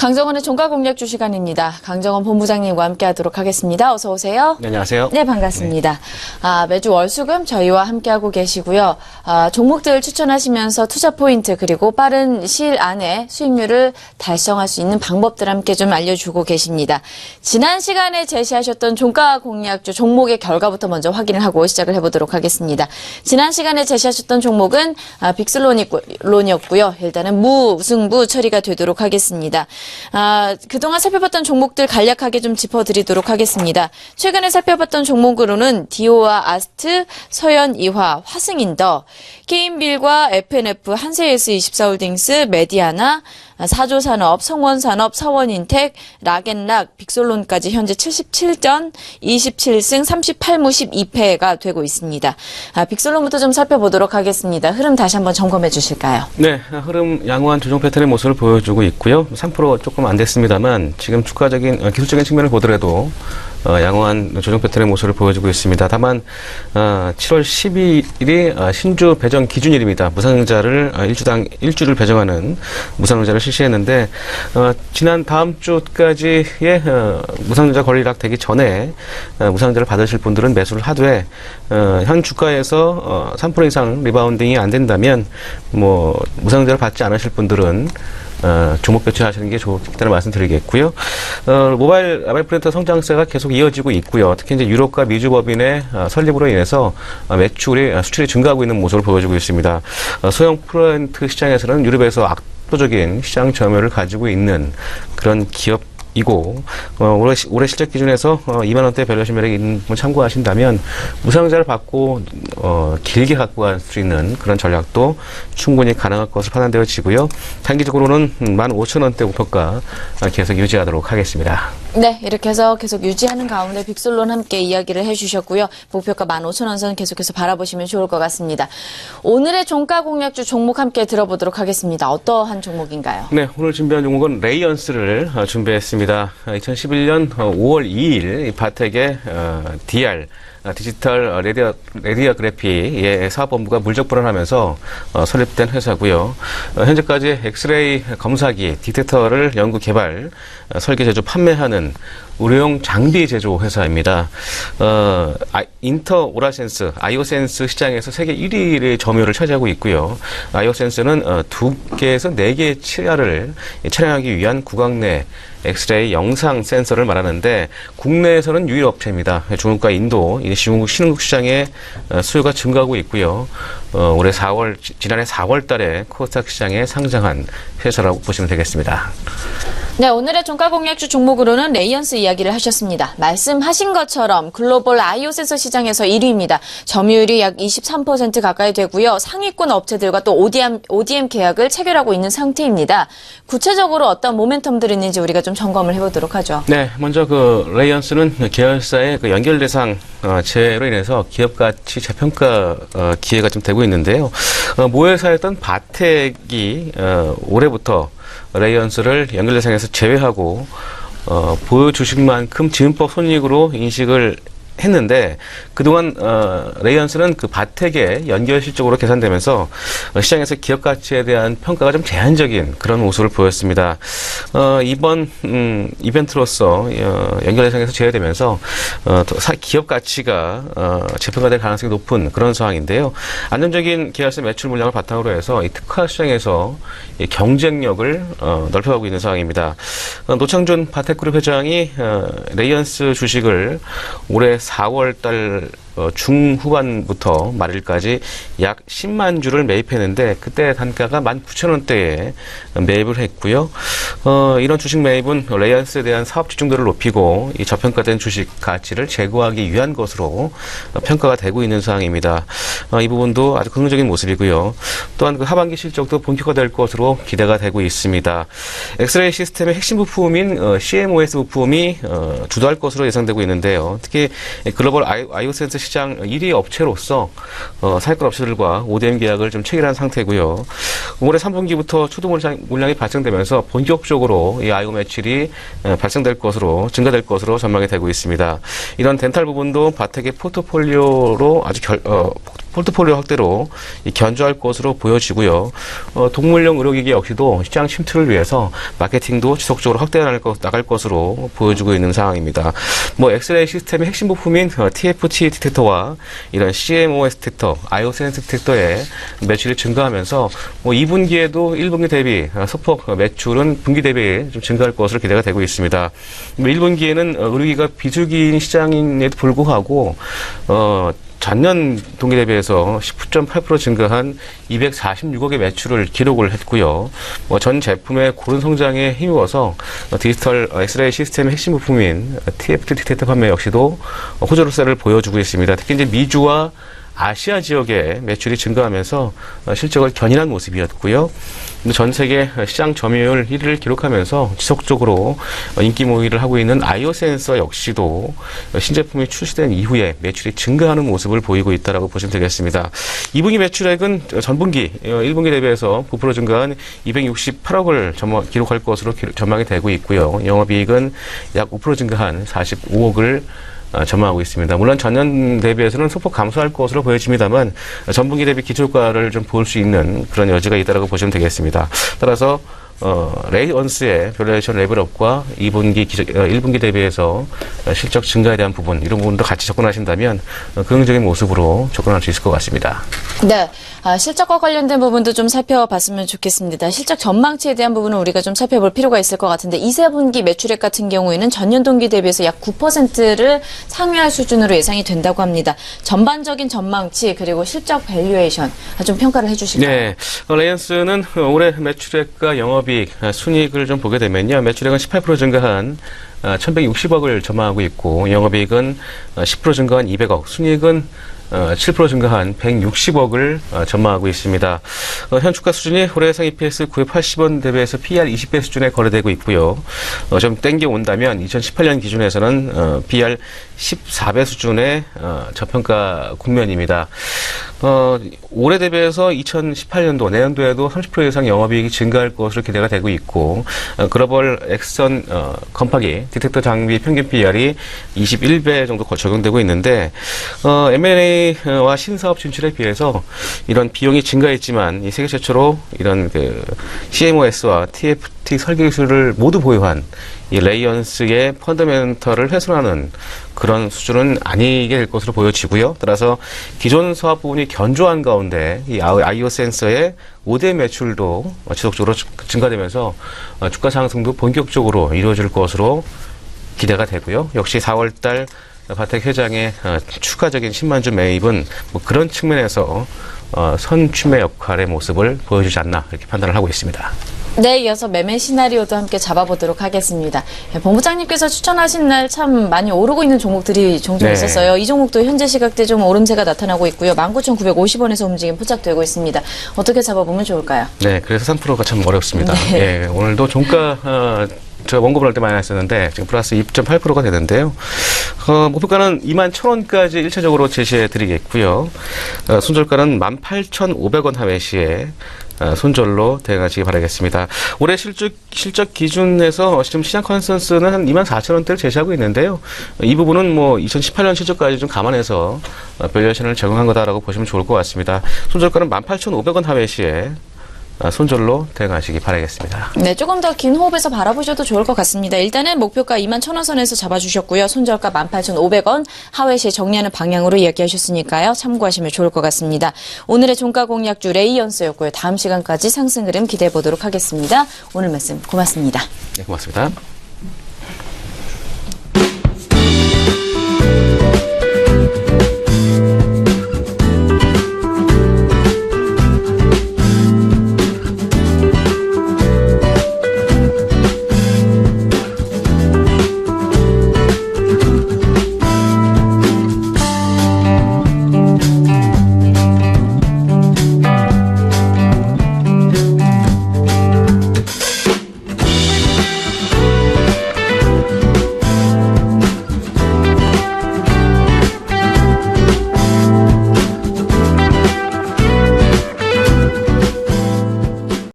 강정원의 종가 공략 주 시간입니다. 강정원 본부장님과 함께하도록 하겠습니다. 어서 오세요. 네, 안녕하세요. 네, 반갑습니다. 매주 월수금 저희와 함께하고 계시고요. 종목들 추천하시면서 투자 포인트 그리고 빠른 시일 안에 수익률을 달성할 수 있는 방법들 함께 좀 알려주고 계십니다. 지난 시간에 제시하셨던 종가 공략주 종목의 결과부터 먼저 확인을 하고 시작을 해보도록 하겠습니다. 지난 시간에 제시하셨던 종목은 빅슬론이었고요. 일단은 무승부 처리가 되도록 하겠습니다. 그동안 살펴봤던 종목들 간략하게 좀 짚어드리도록 하겠습니다. 최근에 살펴봤던 종목으로는 디오와 아스트, 서현이화, 화승인더, 케인빌과 FNF, 한세S24홀딩스, 메디아나, 사조산업, 성원산업, 서원인텍, 락앤락, 빅솔론까지 현재 77전, 27승, 38무 12패가 되고 있습니다. 빅솔론부터 좀 살펴보도록 하겠습니다. 흐름 다시 한번 점검해 주실까요? 네, 흐름 양호한 조정 패턴의 모습을 보여주고 있고요. 3% 조금 안 됐습니다만 지금 주가적인 기술적인 측면을 보더라도 양호한 조정 패턴의 모습을 보여주고 있습니다. 다만 7월 12일이 신주 배정 기준일입니다. 무상증자를 일주를 배정하는 무상증자를 실시했는데 지난 다음 주까지의 무상증자 권리락 되기 전에 무상증자를 받으실 분들은 매수를 하되 현 주가에서 3% 이상 리바운딩이 안 된다면 무상증자를 받지 않으실 분들은 종목 교체하시는 게 좋다는 말씀드리겠고요. 모바일 라벨 프린터 성장세가 계속 이어지고 있고요. 특히 이제 유럽과 미주 법인의 설립으로 인해서 수출이 증가하고 있는 모습을 보여주고 있습니다. 소형 프린트 시장에서는 유럽에서 압도적인 시장 점유율을 가지고 있는 그런 기업이고 올해 실적 기준에서 2만 원대 밸류에이션 매력이 있는 부분 참고하신다면 무상증자를 받고 길게 갖고 갈 수 있는 그런 전략도 충분히 가능할 것으로 판단되어지고요. 단기적으로는 15,000원대 목표가 계속 유지하도록 하겠습니다. 네, 이렇게 해서 계속 유지하는 가운데 빅솔론 함께 이야기를 해주셨고요. 목표가 15,000원 선 계속해서 바라보시면 좋을 것 같습니다. 오늘의 종가 공략주 종목 함께 들어보도록 하겠습니다. 어떠한 종목인가요? 네, 오늘 준비한 종목은 레이언스를 준비했습니다. 2011년 5월 2일 바텍의 DR 디지털 레디오그래피의 사업본부가 물적 불안하면서 설립된 회사고요. 현재까지 엑스레이 검사기, 디텍터를 연구 개발, 설계, 제조, 판매하는 의료용 장비 제조 회사입니다. 인터오라센스, 아이오센스 시장에서 세계 1위의 점유율을 차지하고 있고요. 아이오센스는 2개에서 4개의 치아를 촬영하기 위한 구강 내 엑스레이 영상 센서를 말하는데 국내에서는 유일 업체입니다. 중국과 인도, 신흥국 시장에 수요가 증가하고 있고요. 지난해 4월 달에 코스닥 시장에 상장한 회사라고 보시면 되겠습니다. 네, 오늘의 종가 공략주 종목으로는 레이언스 이야기를 하셨습니다. 말씀하신 것처럼 글로벌 아이오 센서 시장에서 1위입니다. 점유율이 약 23% 가까이 되고요. 상위권 업체들과 또 ODM 계약을 체결하고 있는 상태입니다. 구체적으로 어떤 모멘텀들이 있는지 우리가 좀 점검을 해보도록 하죠. 네, 먼저 레이언스는 계열사의 연결 대상 제외로 인해서 기업 가치 재평가 기회가 좀 되고 있는데요. 모회사였던 바텍이 올해부터 레이언스를 연결 대상에서 제외하고 보유 주식만큼 지분법 손익으로 인식을 했는데 그동안 레이언스는 그 바텍의 연결 실적으로 계산되면서 시장에서 기업 가치에 대한 평가가 좀 제한적인 그런 모습을 보였습니다. 이번 이벤트로서 연결 대상에서 제외되면서 기업 가치가 재평가될 가능성이 높은 그런 상황인데요. 안정적인 계열사 매출 물량을 바탕으로 해서 이 특화 시장에서 이 경쟁력을 넓혀가고 있는 상황입니다. 노창준 바텍그룹 회장이 레이언스 주식을 올해 4월 달 중후반부터 말일까지 약 10만 주를 매입했는데 그때 단가가 19,000원대에 매입을 했고요. 이런 주식 매입은 레이언스에 대한 사업 집중도를 높이고 이 저평가된 주식 가치를 제고하기 위한 것으로 평가가 되고 있는 상황입니다. 이 부분도 아주 긍정적인 모습이고요. 또한 그 하반기 실적도 본격화될 것으로 기대가 되고 있습니다. 엑스레이 시스템의 핵심 부품인 CMOS 부품이 주도할 것으로 예상되고 있는데요. 특히 글로벌 아이오센스 시장 1위 업체로서 사회권 업체들과 ODM 계약을 좀 체결한 상태고요. 올해 3분기부터 초도 물량이 발생되면서 본격적으로 이 아이오 매출이 발생될 것으로 증가될 것으로 전망이 되고 있습니다. 이런 덴탈 부분도 바텍의 포트폴리오로 아주 포트폴리오 확대로 견조할 것으로 보여지고요. 동물용 의료기기 역시도 시장 침투를 위해서 마케팅도 지속적으로 확대 나갈 것으로 보여지고 있는 상황입니다. 뭐 엑스레이 시스템의 핵심 부품인 TFT 디텍터와 이런 CMOS 디텍터, IO센스 디텍터의 매출이 증가하면서 뭐 2분기에도 1분기 대비 소폭 매출은 분기 대비 좀 증가할 것으로 기대가 되고 있습니다. 1분기에는 의료기기가 비수기인 시장임에도 불구하고 전년 동기 대비해서 19.8% 증가한 246억의 매출을 기록을 했고요. 전 제품의 고른 성장에 힘입어서 디지털 엑스레이 시스템의 핵심 부품인 TFT 디텍터 판매 역시도 호조로세를 보여주고 있습니다. 특히 이제 미주와 아시아 지역의 매출이 증가하면서 실적을 견인한 모습이었고요. 전 세계 시장 점유율 1위를 기록하면서 지속적으로 인기 모의를 하고 있는 아이오 센서 역시도 신제품이 출시된 이후에 매출이 증가하는 모습을 보이고 있다고 보시면 되겠습니다. 2분기 매출액은 전분기 1분기 대비해서 9% 증가한 268억을 기록할 것으로 전망이 되고 있고요. 영업이익은 약 5% 증가한 45억을 전망하고 있습니다. 물론 전년 대비해서는 소폭 감소할 것으로 보여집니다만 전분기 대비 기초효과를 좀 볼 수 있는 그런 여지가 있다고 보시면 되겠습니다. 따라서 레이언스의 밸류에이션 레벨업과 1분기 대비해서 실적 증가에 대한 부분, 이런 부분도 같이 접근하신다면 긍정적인 모습으로 접근할 수 있을 것 같습니다. 네, 실적과 관련된 부분도 좀 살펴봤으면 좋겠습니다. 실적 전망치에 대한 부분은 우리가 좀 살펴볼 필요가 있을 것 같은데 2, 4분기 매출액 같은 경우에는 전년 동기 대비해서 약 9%를 상회할 수준으로 예상이 된다고 합니다. 전반적인 전망치 그리고 실적 밸류에이션 좀 평가를 해주실까요? 네, 레이언스는 올해 매출액과 영업이익, 순이익을 좀 보게 되면요. 매출액은 18% 증가한 1,160억을 전망하고 있고 영업이익은 10% 증가한 200억, 순이익은 7% 증가한 160억을 전망하고 있습니다. 현 주가 수준이 올해 예상 EPS 980원 대비해서 PER 20배 수준에 거래되고 있고요. 좀 땡겨온다면 2018년 기준에서는 PER 14배 수준의 저평가 국면입니다. 올해 대비해서 2018년도, 내년도에도 30% 이상 영업이익이 증가할 것으로 기대가 되고 있고 글로벌 액션 컴파기 디텍터 장비 평균 PER이 21배 정도 적용되고 있는데 M&A와 신사업 진출에 비해서 이런 비용이 증가했지만 이 세계 최초로 이런 CMOS와 TFT 설계 기술을 모두 보유한 이 레이언스의 펀더멘털을 훼손하는 그런 수준은 아니게 될 것으로 보여지고요. 따라서 기존 사업 부분이 견조한 가운데 이 아이오 센서의 5대 매출도 지속적으로 증가되면서 주가 상승도 본격적으로 이루어질 것으로 기대가 되고요. 역시 4월달 바텍 회장의 추가적인 10만 주 매입은 뭐 그런 측면에서 선취매 역할의 모습을 보여주지 않나 이렇게 판단을 하고 있습니다. 네, 이어서 매매 시나리오도 함께 잡아보도록 하겠습니다. 본부장님께서 추천하신 날 참 많이 오르고 있는 종목들이 종종 있었어요. 이 종목도 현재 시각대 좀 오름세가 나타나고 있고요. 19,950원에서 움직임 포착되고 있습니다. 어떻게 잡아보면 좋을까요? 네, 그래서 3%가 참 어렵습니다. 네. 예, 오늘도 종가 제가 원고를 할 때 많이 했었는데 지금 플러스 2.8%가 되는데요. 목표가는 21,000원까지 1차적으로 제시해 드리겠고요. 손절가는 18,500원 하회 시에 손절로 대응하시기 바라겠습니다. 올해 실적 기준에서 지금 시장 컨센서스는 한 24,000원대를 제시하고 있는데요. 이 부분은 뭐 2018년 실적까지 좀 감안해서 밸류에이션을 적용한 거다라고 보시면 좋을 것 같습니다. 손절가는 18,500원 하회 시에 손절로 대응하시기 바라겠습니다. 네, 조금 더 긴 호흡에서 바라보셔도 좋을 것 같습니다. 일단은 목표가 21,000원 선에서 잡아주셨고요. 손절가 18,500원, 하회 시에 정리하는 방향으로 이야기하셨으니까요. 참고하시면 좋을 것 같습니다. 오늘의 종가 공략주 레이언스였고요. 다음 시간까지 상승 흐름 기대해 보도록 하겠습니다. 오늘 말씀 고맙습니다. 네, 고맙습니다.